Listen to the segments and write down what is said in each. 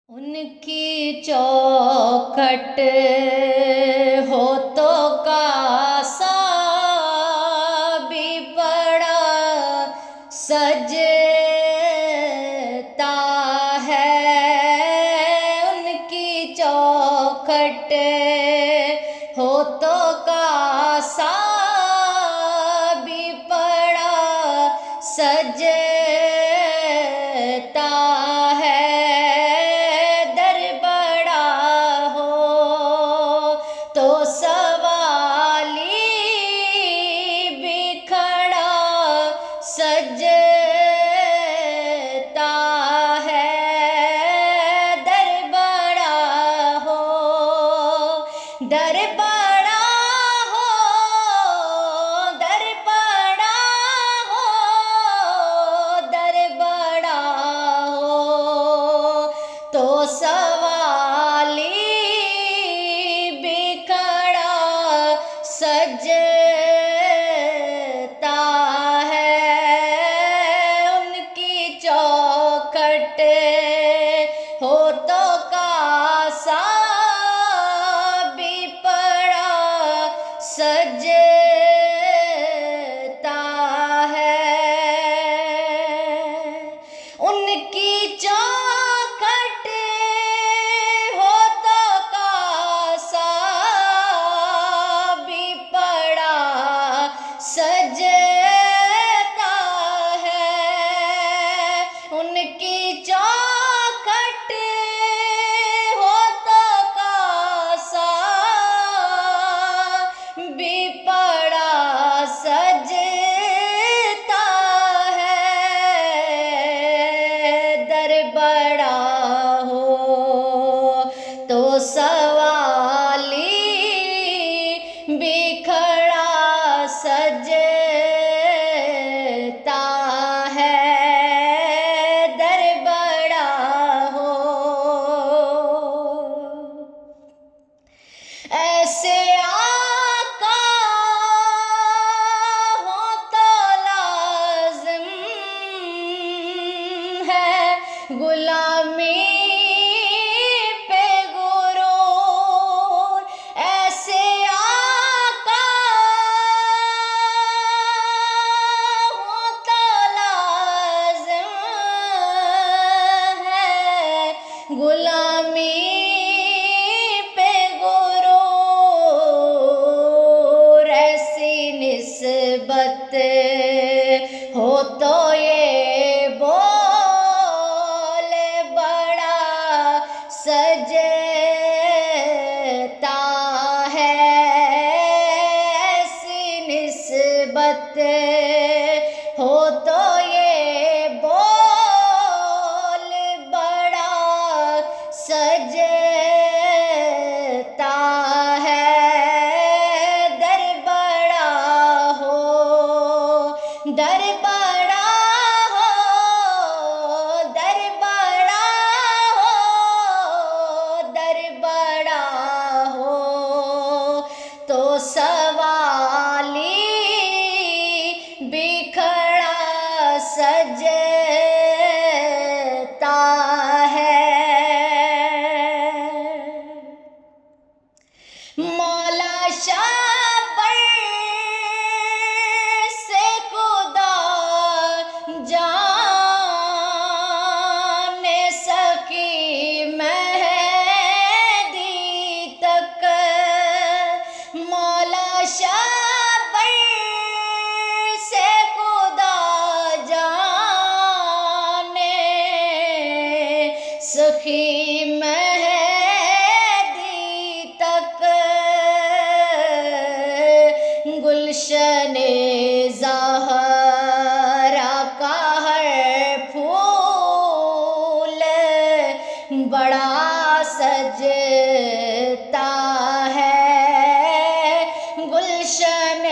ان کی چوکھٹ ہو تو کاسا بھی پڑا سجتا ہے۔ ان کی چوکھٹ ہو تو کاسا بھی پڑا سجتا ہے۔ در بڑا ہو تو سوالی بھی کھڑا سجتا ہے۔ در بڑا ہو، در بڑا ہو، در بڑا ہو، در بڑا ہو تو سوالی بھی کھڑا سجتا ہے۔ ان کی چوکھٹ ہو تو کاسا بھی پڑا سجتا ہے۔ ان کی چوکھٹ ہو تو کاسا بھی پڑا سجتا ہے۔ ان کی چوکھٹ ہو تو کاسا بھی پڑا سجتا ہے۔ در بڑا ہو تو سوالی بھی کھڑا سجتا ہے۔ در بڑا ہو ایسے آقا ہو تو لازم ہے غلامی پہ غرور۔ ایسے آقا ہو تو لازم ہے غلامی پہ غرور۔ ایسی نسبت ہو تو یہ بول بڑا سجتا ہے۔ ایسی نسبت ہو تو یہ بول بڑا سجتا ہے۔ در بڑا ہو، در بڑا ہو، در بڑا ہو، در بڑا ہو تو سوالی بھی کھڑا سجتا ہے۔ مولا شاہ پر سے خدا جانے سکی مہدی تک۔ مولا شاہ پر سے خدا جانے سکی مہدی تک۔ گلشن زہرا کا ہر پھول بڑا سجتا ہے۔ گلشن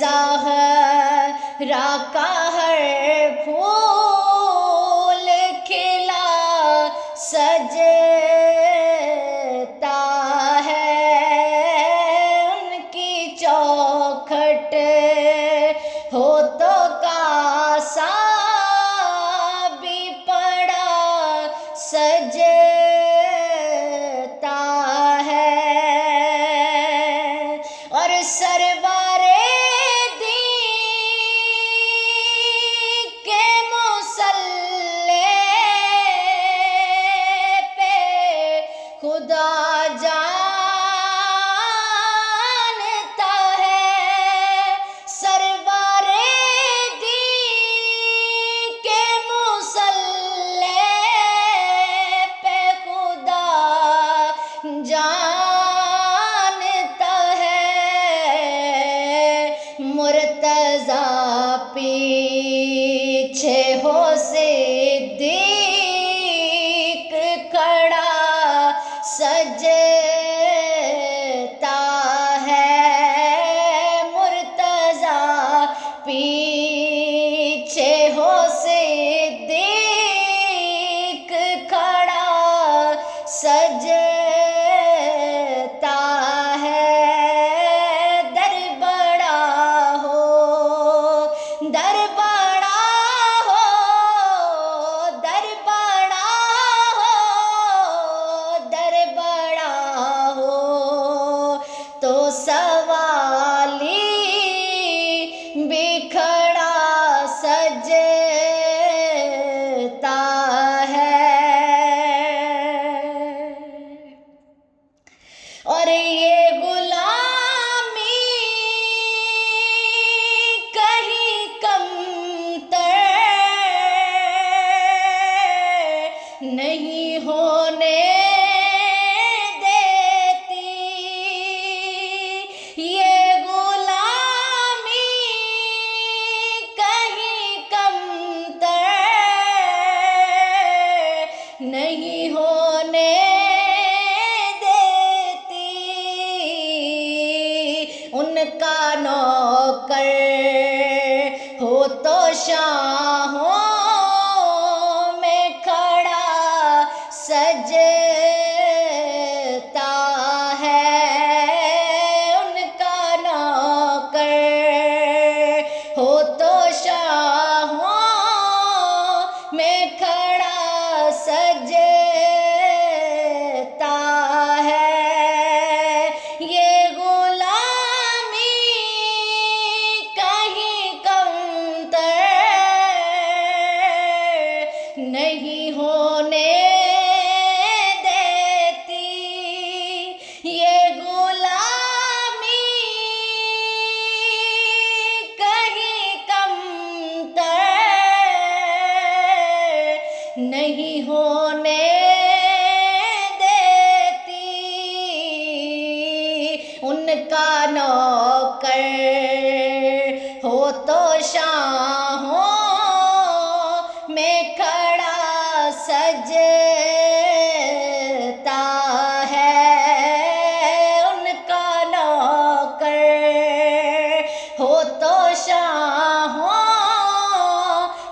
زہرا کا ہر پھول کھلا سجتا ہے۔ ان کی چوکھٹ ہو تو کاسا بھی پڑا سجتا خدا جانتا ہے سرور دی کے مصلی پہ خدا جانتا ہے مرتضیٰ پیچھے ہو صدیق کھڑا سجتا ہے مرتضیٰ پیچھے ہو صدیق کھڑا سجتا ہے در بڑا ہو در بڑا ہو در بڑا ہو در بڑا ہو تو سوالی بھی کھڑا سجتا ہے اور یہ غلامی کہیں کم تر نہیں ہونے دیتی یہ غلامی کہیں کم تر نہیں ہونے ان کا نوکر ہو تو شاہوں میں کھڑا سجتا ہے ان کا نوکر ہو تو شاہوں میں کھڑا سجتا ہے یہ نہیں ہونے دیتی یہ غلامی کہیں کم تر نہیں ہونے دیتی ان کا نوکر ہو تو شاہوں میں کھڑا سجتا ہے ان کا نوکر ہو تو شاہوں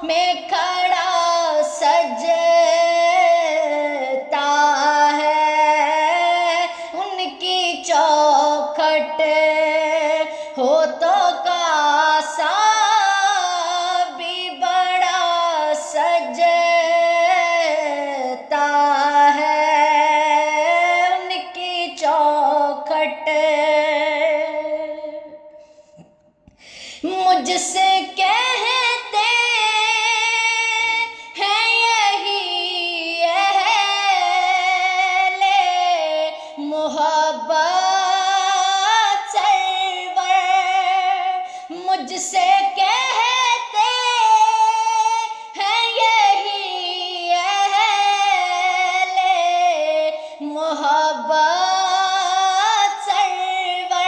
میں کھڑا سجتا ہے ان کی چوکھٹ ہو تو کاسا بھی بڑا سجتا ہے ان کی چوکھٹ مجھ سے کہتے ہیں یہی اہل محبت سرور مجھ سے کہتے ہیں یہی اہل محبت سرور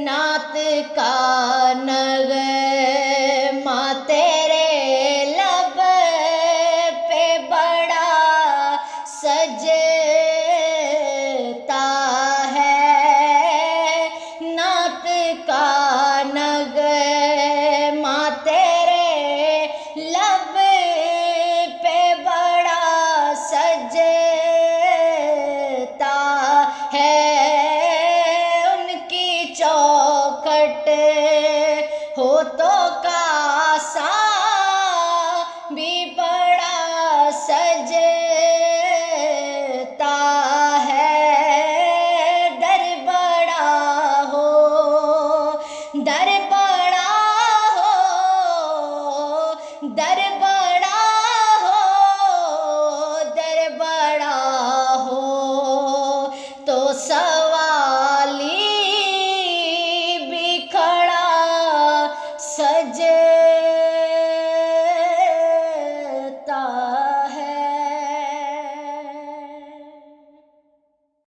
نعت کا نغمہ تیرے لب پہ بڑا سجتا ہے نعت کا نغمہ تیرے لب پہ بڑا سجتا ہے ان کی چوکھٹ ہو تو کاسا بھی بڑا سجتا سجدے